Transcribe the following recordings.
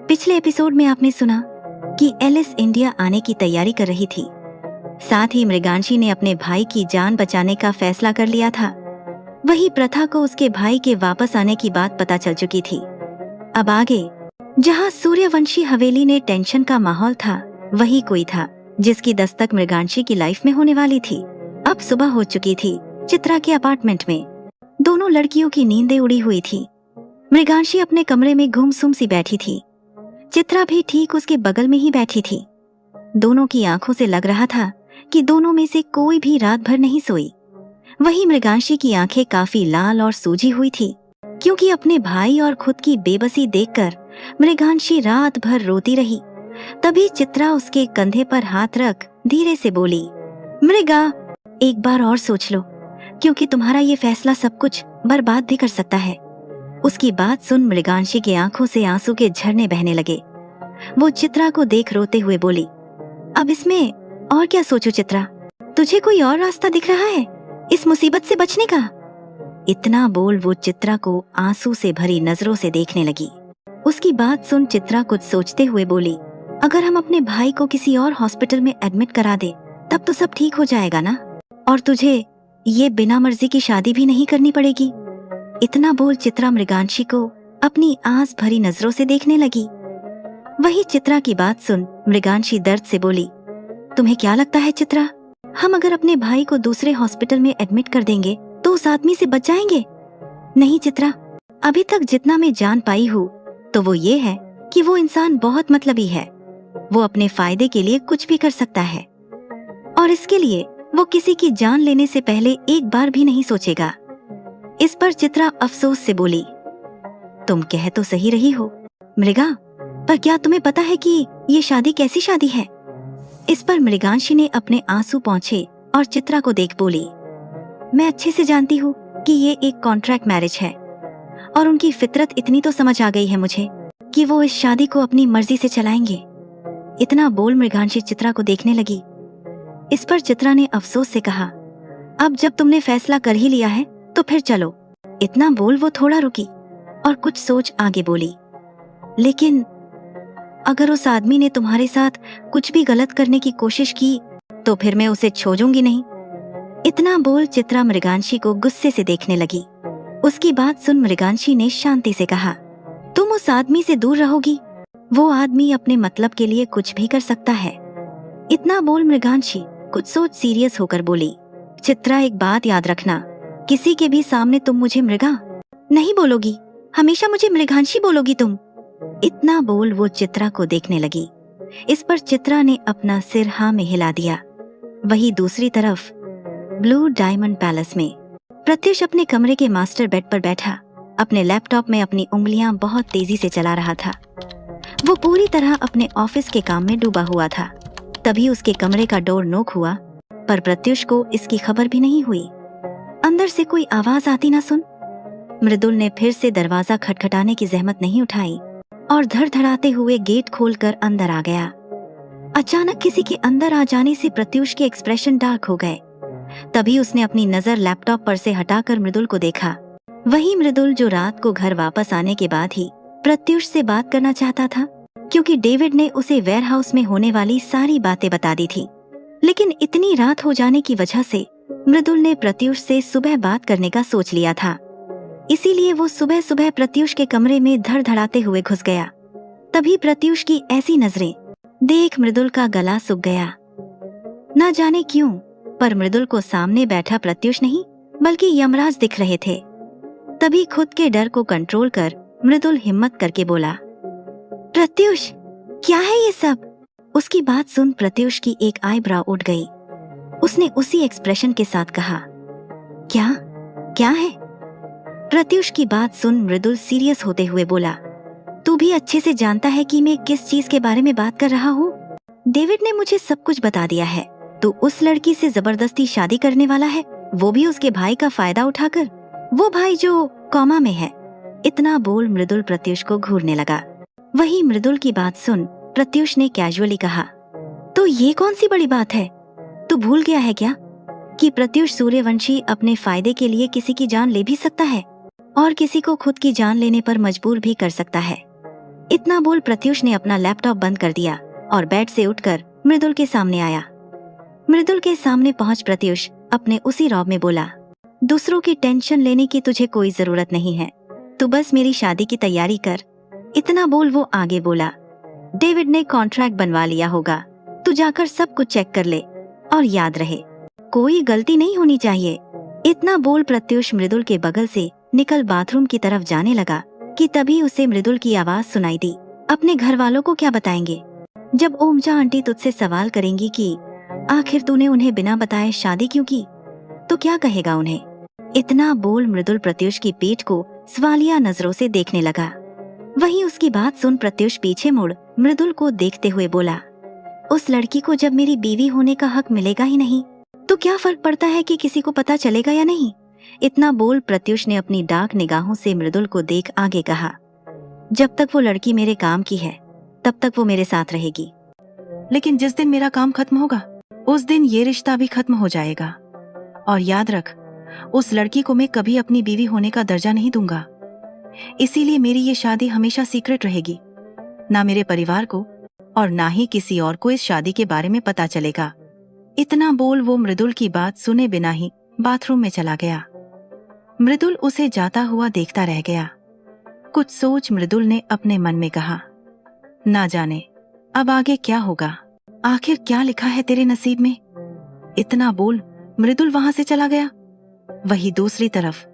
पिछले एपिसोड में आपने सुना कि एलिस इंडिया आने की तैयारी कर रही थी। साथ ही मृगांशी ने अपने भाई की जान बचाने का फैसला कर लिया था। वही प्रथा को उसके भाई के वापस आने की बात पता चल चुकी थी। अब आगे जहां सूर्यवंशी हवेली ने टेंशन का माहौल था, वही कोई था जिसकी दस्तक मृगांशी की लाइफ में होने वाली थी। अब सुबह हो चुकी थी। चित्रा के अपार्टमेंट में दोनों लड़कियों की नींदें उड़ी हुई थी। मृगांशी अपने कमरे में गुमसुम सी बैठी थी। चित्रा भी ठीक उसके बगल में ही बैठी थी। दोनों की आंखों से लग रहा था कि दोनों में से कोई भी रात भर नहीं सोई। वही मृगांशी की आंखें काफी लाल और सूजी हुई थी, क्योंकि अपने भाई और खुद की बेबसी देखकर मृगांशी रात भर रोती रही। तभी चित्रा उसके कंधे पर हाथ रख धीरे से बोली, मृगा, एक बार और सोच लो, क्योंकि तुम्हारा ये फैसला सब कुछ बर्बाद भी कर सकता है। उसकी बात सुन मृगांशी की आंखों से आंसू के झरने बहने लगे। वो चित्रा को देख रोते हुए बोली, अब इसमें और क्या सोचूं चित्रा? तुझे कोई और रास्ता दिख रहा है इस मुसीबत से बचने का? इतना बोल वो चित्रा को आंसू से भरी नजरों से देखने लगी। उसकी बात सुन चित्रा कुछ सोचते हुए बोली, अगर हम अपने भाई को किसी और हॉस्पिटल में एडमिट करा दे तब तो सब ठीक हो जाएगा ना, और तुझे ये बिना मर्जी की शादी भी नहीं करनी पड़ेगी। इतना बोल चित्रा मृगांशी को अपनी आस भरी नजरों से देखने लगी। वही चित्रा की बात सुन मृगांशी दर्द से बोली, तुम्हें क्या लगता है चित्रा, हम अगर अपने भाई को दूसरे हॉस्पिटल में एडमिट कर देंगे तो उस आदमी से बच जाएंगे? नहीं चित्रा, अभी तक जितना मैं जान पाई हूँ तो वो ये है कि वो इंसान बहुत मतलबी है। वो अपने फायदे के लिए कुछ भी कर सकता है, और इसके लिए वो किसी की जान लेने से पहले एक बार भी नहीं सोचेगा। इस पर चित्रा अफसोस से बोली, तुम कह तो सही रही हो मृगा, पर क्या तुम्हें पता है कि ये शादी कैसी शादी है? इस पर मृगांशी ने अपने आंसू पोंछे और चित्रा को देख बोली, मैं अच्छे से जानती हूँ कि ये एक कॉन्ट्रैक्ट मैरिज है, और उनकी फितरत इतनी तो समझ आ गई है मुझे कि वो इस शादी को अपनी मर्जी से चलाएंगे। इतना बोल मृगांशी चित्रा को देखने लगी। इस पर चित्रा ने अफसोस से कहा, अब जब तुमने फैसला कर ही लिया है तो फिर चलो। इतना बोल वो थोड़ा रुकी और कुछ सोच आगे बोली, लेकिन अगर उस आदमी ने तुम्हारे साथ कुछ भी गलत करने की कोशिश की तो फिर मैं उसे छोड़ूंगी नहीं। इतना बोल चित्रा मृगांशी को गुस्से से देखने लगी। उसकी बात सुन मृगांशी ने शांति से कहा, तुम उस आदमी से दूर रहोगी? वो आदमी अपने मतलब के लिए कुछ भी कर सकता है। इतना बोल मृगांशी कुछ सोच सीरियस होकर बोली, चित्रा, एक बात याद रखना, किसी के भी सामने तुम मुझे मृगा नहीं बोलोगी, हमेशा मुझे मृगांशी बोलोगी तुम। इतना बोल वो चित्रा को देखने लगी। इस पर चित्रा ने अपना सिर हाँ में हिला दिया। वही दूसरी तरफ ब्लू डायमंड पैलेस में प्रत्युष अपने कमरे के मास्टर बेड पर बैठा अपने लैपटॉप में अपनी उंगलियां बहुत तेजी से चला रहा था। वो पूरी तरह अपने ऑफिस के काम में डूबा हुआ था। तभी उसके कमरे का डोर नॉक हुआ, पर प्रत्युष को इसकी खबर भी नहीं हुई। अंदर से कोई आवाज आती ना सुन मृदुल ने फिर से दरवाजा खटखटाने की जहमत नहीं उठाई और धड़धड़ाते हुए गेट खोलकर अंदर आ गया। अचानक किसी के अंदर आ जाने से प्रत्युष के एक्सप्रेशन डार्क हो गए। तभी उसने अपनी नजर लैपटॉप पर से हटाकर मृदुल को देखा। वही मृदुल जो रात को घर वापस आने के बाद ही प्रत्युष से बात करना चाहता था, क्योंकि डेविड ने उसे वेयरहाउस में होने वाली सारी बातें बता दी थी। लेकिन इतनी रात हो जाने की वजह से मृदुल ने प्रत्युष से सुबह बात करने का सोच लिया था। इसीलिए वो सुबह सुबह प्रत्युष के कमरे में धड़धड़ाते हुए घुस गया। तभी प्रत्युष की ऐसी नजरें देख मृदुल का गला सूख गया। ना जाने क्यों, पर मृदुल को सामने बैठा प्रत्युष नहीं बल्कि यमराज दिख रहे थे। तभी खुद के डर को कंट्रोल कर मृदुल हिम्मत करके बोला, प्रत्युष, क्या है ये सब? उसकी बात सुन प्रत्युष की एक आईब्रो उठ गई। उसने उसी एक्सप्रेशन के साथ कहा, क्या क्या है? प्रत्युष की बात सुन मृदुल सीरियस होते हुए बोला, तू भी अच्छे से जानता है कि मैं किस चीज के बारे में बात कर रहा हूँ। डेविड ने मुझे सब कुछ बता दिया है। तू उस लड़की से जबरदस्ती शादी करने वाला है, वो भी उसके भाई का फायदा उठाकर, वो भाई जो कोमा में है। इतना बोल मृदुल प्रत्युष को घूरने लगा। वही मृदुल की बात सुन प्रत्युष ने कैजुअली कहा, तो ये कौन सी बड़ी बात है? तू भूल गया है क्या कि प्रत्युष सूर्यवंशी अपने फायदे के लिए किसी की जान ले भी सकता है और किसी को खुद की जान लेने पर मजबूर भी कर सकता है। इतना बोल प्रत्युष ने अपना लैपटॉप बंद कर दिया और बेड से उठकर मृदुल के सामने आया। मृदुल के सामने पहुंच प्रत्युष अपने उसी रौब में बोला, दूसरों की टेंशन लेने की तुझे कोई जरूरत नहीं है, तू बस मेरी शादी की तैयारी कर। इतना बोल वो आगे बोला, डेविड ने कॉन्ट्रैक्ट बनवा लिया होगा, तू जाकर सब कुछ चेक कर ले और याद रहे कोई गलती नहीं होनी चाहिए। इतना बोल प्रत्युष मृदुल के बगल से निकल बाथरूम की तरफ जाने लगा कि तभी उसे मृदुल की आवाज सुनाई दी, अपने घर वालों को क्या बताएंगे जब ओमजा आंटी तुझसे सवाल करेंगी कि आखिर तूने उन्हें बिना बताए शादी क्यों की, तो क्या कहेगा उन्हें। इतना बोल मृदुल प्रत्युष की पीठ को सवालिया नजरों से देखने लगा। वहीं उसकी बात सुन प्रत्युष पीछे मुड़ मृदुल को देखते हुए बोला, उस लड़की को जब मेरी बीवी होने का हक मिलेगा ही नहीं तो क्या फर्क पड़ता है कि किसी को पता चलेगा या नहीं। इतना बोल प्रत्युष ने अपनी डार्क निगाहों से मृदुल को देख आगे कहा, जब तक वो लड़की मेरे काम की है तब तक वो मेरे साथ रहेगी, लेकिन जिस दिन मेरा काम खत्म होगा उस दिन ये रिश्ता भी खत्म हो जाएगा। और याद रख, उस लड़की को मैं कभी अपनी बीवी होने का दर्जा नहीं दूंगा, इसीलिए मेरी ये शादी हमेशा सीक्रेट रहेगी। ना मेरे परिवार को और ना ही किसी और को इस शादी के बारे में पता चलेगा। इतना बोल वो मृदुल की बात सुने बिना ही बाथरूम में चला गया। मृदुल उसे जाता हुआ देखता रह गया। कुछ सोच मृदुल ने अपने मन में कहा, ना जाने अब आगे क्या होगा, आखिर क्या लिखा है तेरे नसीब में। इतना बोल मृदुल वहां से चला गया। वही दूसरी तरफ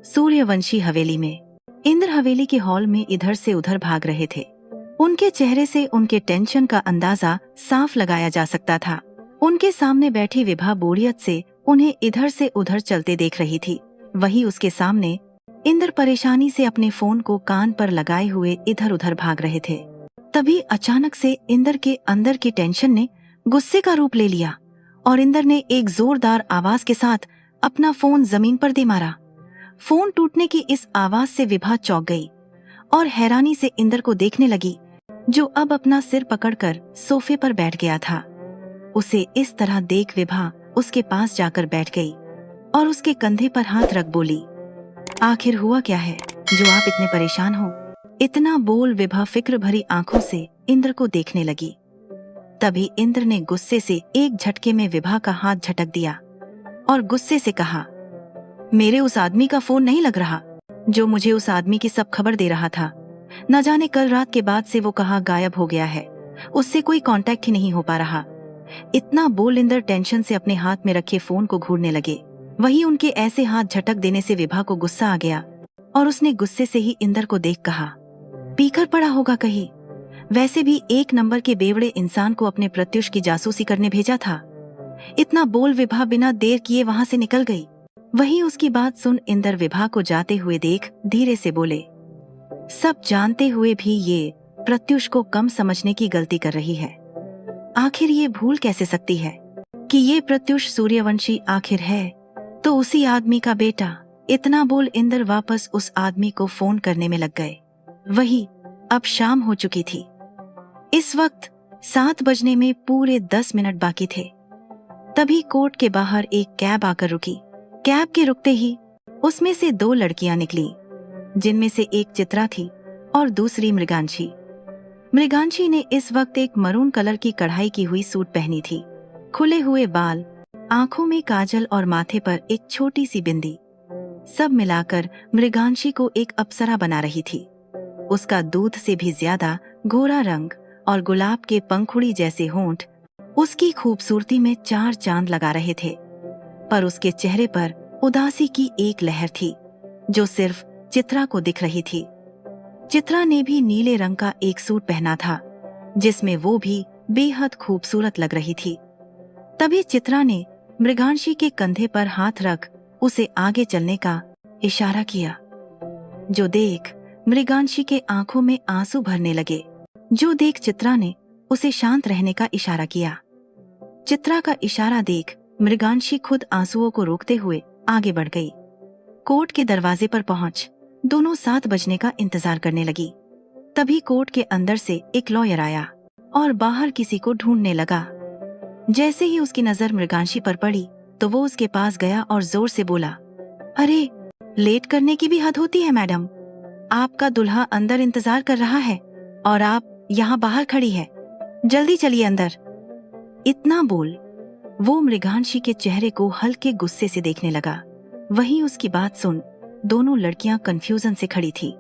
सूर्यवंशी हवेली में इंद्र हवेली के हॉल में इधर से उधर भाग रहे थे। उनके चेहरे से उनके टेंशन का अंदाजा साफ लगाया जा सकता था। उनके सामने बैठी विभा बोरियत से उन्हें इधर से उधर चलते देख रही थी। वही उसके सामने इंद्र परेशानी से अपने फोन को कान पर लगाए हुए इधर उधर भाग रहे थे। तभी अचानक से इंद्र के अंदर की टेंशन ने गुस्से का रूप ले लिया और इंद्र ने एक जोरदार आवाज के साथ अपना फोन जमीन पर दे मारा। फोन टूटने की इस आवाज से विभा चौंक गई और हैरानी से इंद्र को देखने लगी, जो अब अपना सिर पकड़कर सोफे पर बैठ गया था। उसे इस तरह देख विभा उसके पास जाकर बैठ गई और उसके कंधे पर हाथ रख बोली, आखिर हुआ क्या है जो आप इतने परेशान हो। इतना बोल विभा फिक्र भरी आंखों से इंद्र को देखने लगी। तभी इंद्र ने गुस्से से एक झटके में विभा का हाथ झटक दिया और गुस्से से कहा, मेरे उस आदमी का फोन नहीं लग रहा जो मुझे उस आदमी की सब खबर दे रहा था। न जाने कल रात के बाद से वो कहाँ गायब हो गया है, उससे कोई कांटेक्ट ही नहीं हो पा रहा। इतना बोल इंद्र टेंशन से अपने हाथ में रखे फोन को घूरने लगे। वही उनके ऐसे हाथ झटक देने से विभा को गुस्सा आ गया और उसने गुस्से से ही इंद्र को देख कहा, पीकर पड़ा होगा कहीं, वैसे भी एक नंबर के बेवड़े इंसान को अपने प्रत्युष की जासूसी करने भेजा था। इतना बोल विभा बिना देर किए वहां से निकल गई। वही उसकी बात सुन इंद्र विभा को जाते हुए देख धीरे से बोले, सब जानते हुए भी ये प्रत्युष को कम समझने की गलती कर रही है। आखिर ये भूल कैसे सकती है कि ये प्रत्युष सूर्यवंशी आखिर है तो उसी आदमी का बेटा। इतना बोल इंद्र वापस उस आदमी को फोन करने में लग गए। वही अब शाम हो चुकी थी। इस वक्त 7 बजने में पूरे 10 मिनट बाकी थे। तभी कोर्ट के बाहर एक कैब आकर रुकी। कैब के रुकते ही उसमें से 2 लड़कियां निकली, जिनमें से एक चित्रा थी और दूसरी मृगांशी। मृगांशी ने इस वक्त एक मरून कलर की कढ़ाई की हुई सूट पहनी थी, खुले हुए बाल, आंखों में काजल और माथे पर एक छोटी सी बिंदी। सब मिलाकर मृगांशी को एक अप्सरा बना रही थी। उसका दूध से भी ज्यादा गोरा रंग और गुलाब के पंखुड़ी जैसे होंठ उसकी खूबसूरती में 4 चांद लगा रहे थे। पर उसके चेहरे पर उदासी की एक लहर थी जो सिर्फ चित्रा को दिख रही थी। चित्रा ने भी नीले रंग का एक सूट पहना था, जिसमें वो भी बेहद खूबसूरत लग रही थी। तभी चित्रा ने मृगांशी के कंधे पर हाथ रख उसे आगे चलने का इशारा किया, जो देख मृगांशी के आंखों में आंसू भरने लगे। जो देख चित्रा ने उसे शांत रहने का इशारा किया। चित्रा का इशारा देख मृगांशी खुद आंसुओं को रोकते हुए आगे बढ़ गई। कोर्ट के दरवाजे पर पहुंच दोनों 7 बजने का इंतजार करने लगी। तभी कोर्ट के अंदर से एक लॉयर आया और बाहर किसी को ढूंढने लगा। जैसे ही उसकी नजर मृगांशी पर पड़ी तो वो उसके पास गया और जोर से बोला, अरे लेट करने की भी हद होती है मैडम, आपका दुल्हा अंदर इंतजार कर रहा है और आप यहाँ बाहर खड़ी है, जल्दी चलिए अंदर। इतना बोल वो मृगांशी के चेहरे को हल्के गुस्से से देखने लगा। वहीं उसकी बात सुन दोनों लड़कियां कंफ्यूजन से खड़ी थी।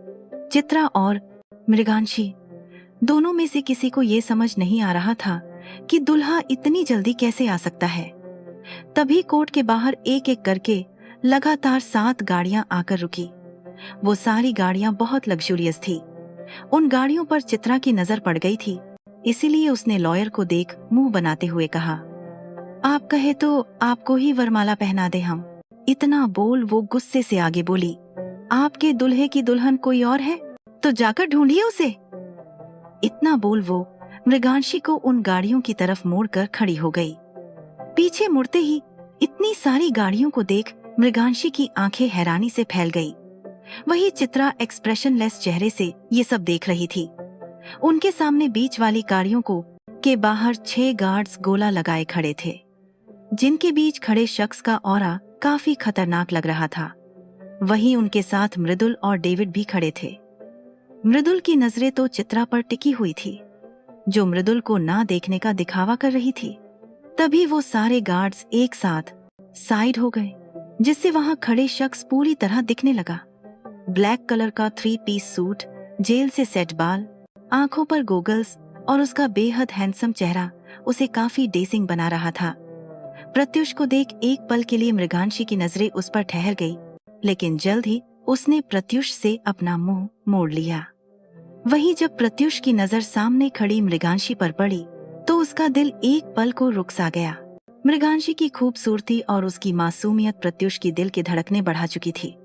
चित्रा और मृगांशी दोनों में से किसी को ये समझ नहीं आ रहा था कि दुल्हा इतनी जल्दी कैसे आ सकता है। तभी कोर्ट के बाहर एक एक करके लगातार 7 गाड़ियां आकर रुकी। वो सारी गाड़ियां बहुत लग्जूरियस थी। उन गाड़ियों पर चित्रा की नजर पड़ गई थी, इसीलिए उसने लॉयर को देख मुंह बनाते हुए कहा, आप कहे तो आपको ही वरमाला पहना दे हम। इतना बोल वो गुस्से से आगे बोली, आपके दुल्हे की दुल्हन कोई और है तो जाकर ढूंढिए उसे। इतना बोल वो मृगांशी को उन गाड़ियों की तरफ मोड़कर खड़ी हो गई। पीछे मुड़ते ही इतनी सारी गाड़ियों को देख मृगांशी की आंखें हैरानी से फैल गई। वही चित्रा एक्सप्रेशनलेस चेहरे से ये सब देख रही थी। उनके सामने बीच वाली गाड़ियों को के बाहर 6 गार्ड्स गोला लगाए खड़े थे, जिनके बीच खड़े शख्स का ऑरा काफी खतरनाक लग रहा था। वहीं उनके साथ मृदुल और डेविड भी खड़े थे। मृदुल की नजरें तो चित्रा पर टिकी हुई थी, जो मृदुल को ना देखने का दिखावा कर रही थी। तभी वो सारे गार्ड्स एक साथ साइड हो गए, जिससे वहां खड़े शख्स पूरी तरह दिखने लगा। ब्लैक कलर का 3 पीस सूट, जेल से सेट बाल, आंखों पर गोगल्स और उसका बेहद हैंडसम चेहरा उसे काफी डेसिंग बना रहा था। प्रत्युष को देख एक पल के लिए मृगांशी की नजरें उस पर ठहर गई, लेकिन जल्द ही उसने प्रत्युष से अपना मुंह मोड़ लिया। वहीं जब प्रत्युष की नजर सामने खड़ी मृगांशी पर पड़ी तो उसका दिल एक पल को रुक सा गया। मृगांशी की खूबसूरती और उसकी मासूमियत प्रत्युष की दिल की धड़कनें बढ़ा चुकी थी,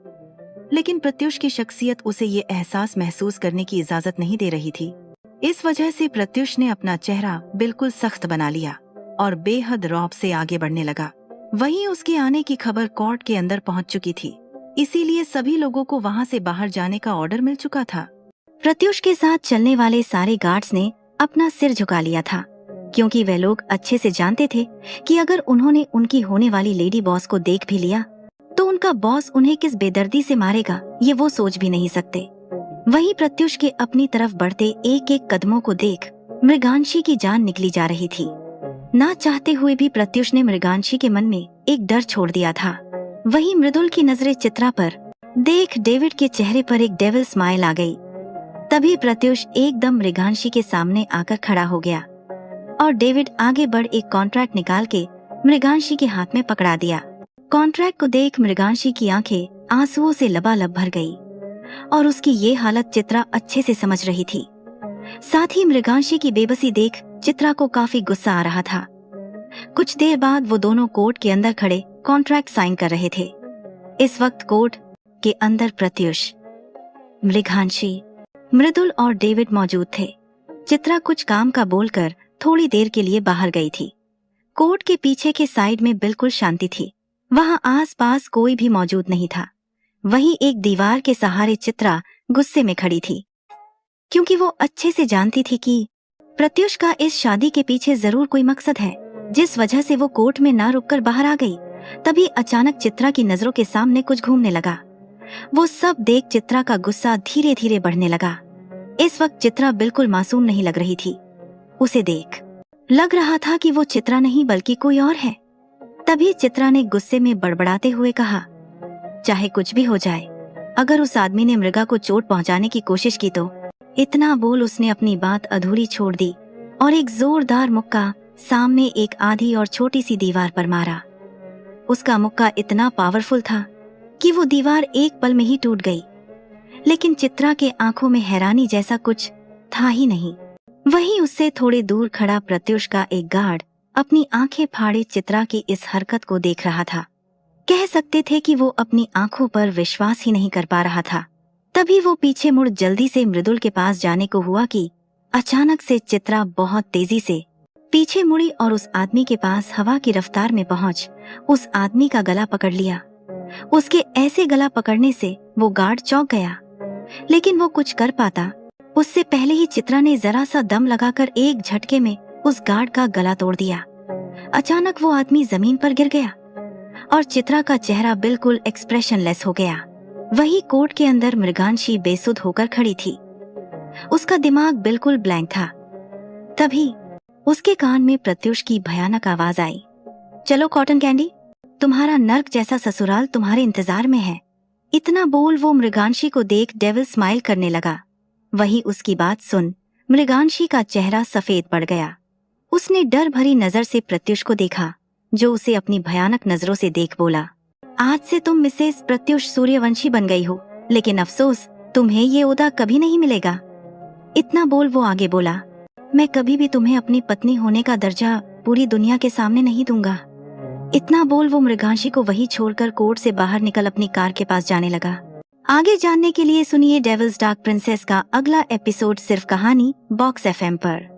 लेकिन प्रत्युष की शख्सियत उसे ये एहसास महसूस करने की इजाजत नहीं दे रही थी। इस वजह से प्रत्युष ने अपना चेहरा बिल्कुल सख्त बना लिया और बेहद रौब से आगे बढ़ने लगा। वहीं उसके आने की खबर कोर्ट के अंदर पहुंच चुकी थी, इसीलिए सभी लोगों को वहां से बाहर जाने का ऑर्डर मिल चुका था। प्रत्युष के साथ चलने वाले सारे गार्ड्स ने अपना सिर झुका लिया था, क्योंकि वे लोग अच्छे से जानते थे कि अगर उन्होंने उनकी होने वाली लेडी बॉस को देख भी लिया तो उनका बॉस उन्हें किस बेदर्दी से मारेगा ये वो सोच भी नहीं सकते। वहीं प्रत्युष के अपनी तरफ बढ़ते एक एक कदमों को देख मृगांशी की जान निकली जा रही थी। ना चाहते हुए भी प्रत्युष ने मृगांशी के मन में एक डर छोड़ दिया था। वहीं मृदुल की नजरें चित्रा पर देख डेविड के चेहरे पर एक डेविल स्माइल आ गई। तभी प्रत्युष एकदम मृगांशी के सामने आकर खड़ा हो गया और डेविड आगे बढ़ एक कॉन्ट्रैक्ट निकाल के मृगांशी के हाथ में पकड़ा दिया। कॉन्ट्रैक्ट को देख मृगांशी की आंखें आंसुओं से लबालब भर गई और उसकी ये हालत चित्रा अच्छे से समझ रही थी। साथ ही मृगांशी की बेबसी देख चित्रा को काफी गुस्सा आ रहा था। कुछ देर बाद वो दोनों कोर्ट के अंदर खड़े कॉन्ट्रैक्ट साइन कर रहे थे। इस वक्त कोर्ट के अंदर प्रत्युष, मृगांशी, मृदुल और डेविड मौजूद थे। चित्रा कुछ काम का बोलकर थोड़ी देर के लिए बाहर गई थी। कोर्ट के पीछे के साइड में बिल्कुल शांति थी, वहां आसपास कोई भी मौजूद नहीं था। वहीं एक दीवार के सहारे चित्रा गुस्से में खड़ी थी, क्योंकि वो अच्छे से जानती थी कि प्रत्युष का इस शादी के पीछे जरूर कोई मकसद है, जिस वजह से वो कोर्ट में ना रुककर बाहर आ गई। तभी अचानक चित्रा की नजरों के सामने कुछ घूमने लगा। वो सब देख चित्रा का गुस्सा धीरे धीरे बढ़ने लगा। इस वक्त चित्रा बिल्कुल मासूम नहीं लग रही थी। उसे देख लग रहा था कि वो चित्रा नहीं बल्कि कोई और है। तभी चित्रा ने गुस्से में बड़बड़ाते हुए कहा, चाहे कुछ भी हो जाए, अगर उस आदमी ने मृगा को चोट पहुंचाने की कोशिश की तो। इतना बोल उसने अपनी बात अधूरी छोड़ दी और एक जोरदार मुक्का सामने एक आधी और छोटी सी दीवार पर मारा। उसका मुक्का इतना पावरफुल था कि वो दीवार एक पल में ही टूट गई, लेकिन चित्रा के आंखों में हैरानी जैसा कुछ था ही नहीं। वहीं उससे थोड़े दूर खड़ा प्रत्युष का एक गार्ड अपनी आंखें फाड़े चित्रा की इस हरकत को देख रहा था। कह सकते थे कि वो अपनी आंखों पर विश्वास ही नहीं कर पा रहा था। तभी वो पीछे मुड़ जल्दी से मृदुल के पास जाने को हुआ कि अचानक से चित्रा बहुत तेजी से पीछे मुड़ी और उस आदमी के पास हवा की रफ्तार में पहुंच उस आदमी का गला पकड़ लिया। उसके ऐसे गला पकड़ने से वो गार्ड चौंक गया, लेकिन वो कुछ कर पाता उससे पहले ही चित्रा ने जरा सा दम लगाकर एक झटके में उस गार्ड का गला तोड़ दिया। अचानक वो आदमी जमीन पर गिर गया और चित्रा का चेहरा बिल्कुल एक्सप्रेशनलेस हो गया। वही कोर्ट के अंदर मृगांशी बेसुध होकर खड़ी थी। उसका दिमाग बिल्कुल ब्लैंक था। तभी उसके कान में प्रत्युष की भयानक आवाज आई, चलो कॉटन कैंडी, तुम्हारा नर्क जैसा ससुराल तुम्हारे इंतजार में है। इतना बोल वो मृगांशी को देख डेविल स्माइल करने लगा। वही उसकी बात सुन मृगांशी का चेहरा सफेद पड़ गया। उसने डर भरी नजर से प्रत्युष को देखा, जो उसे अपनी भयानक नजरों से देख बोला, आज से तुम मिसेस प्रत्युष सूर्यवंशी बन गई हो, लेकिन अफसोस तुम्हें ये ओहदा कभी नहीं मिलेगा। इतना बोल वो आगे बोला, मैं कभी भी तुम्हें अपनी पत्नी होने का दर्जा पूरी दुनिया के सामने नहीं दूंगा। इतना बोल वो मृगांशी को वही छोड़कर कोर्ट से बाहर निकल अपनी कार के पास जाने लगा। आगे जानने के लिए सुनिए डेविल्स डार्क प्रिंसेस का अगला एपिसोड सिर्फ कहानी बॉक्स FM पर।